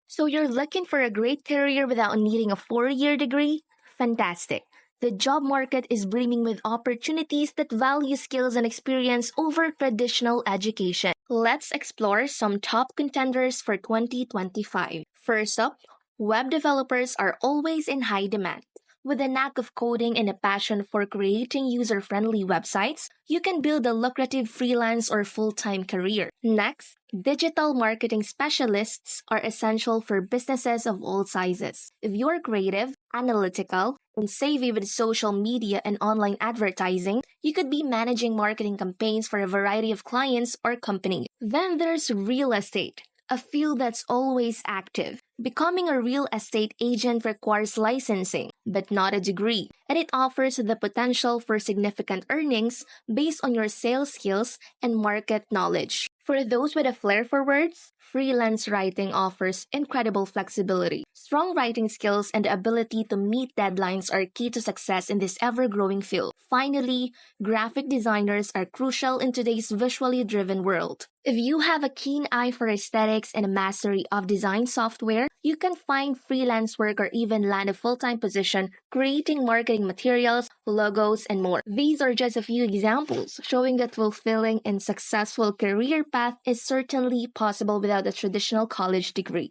So you're looking for a great career without needing a 4-year degree? Fantastic. The job market is brimming with opportunities that value skills and experience over traditional education. Let's explore some top contenders for 2025. First up, web developers are always in high demand. With a knack of coding and a passion for creating user friendly websites, you can build a lucrative freelance or full time career. Next, digital marketing specialists are essential for businesses of all sizes. If you're creative, analytical, and savvy with social media and online advertising, you could be managing marketing campaigns for a variety of clients or companies. Then there's real estate, a field that's always active. Becoming a real estate agent requires licensing, but not a degree, and it offers the potential for significant earnings based on your sales skills and market knowledge. For those with a flair for words, freelance writing offers incredible flexibility. Strong writing skills and the ability to meet deadlines are key to success in this ever-growing field. Finally, graphic designers are crucial in today's visually driven world. If you have a keen eye for aesthetics and a mastery of design software, you can find freelance work or even land a full-time position creating marketing materials, logos, and more. These are just a few examples showing that fulfilling and successful career path is certainly possible without a traditional college degree.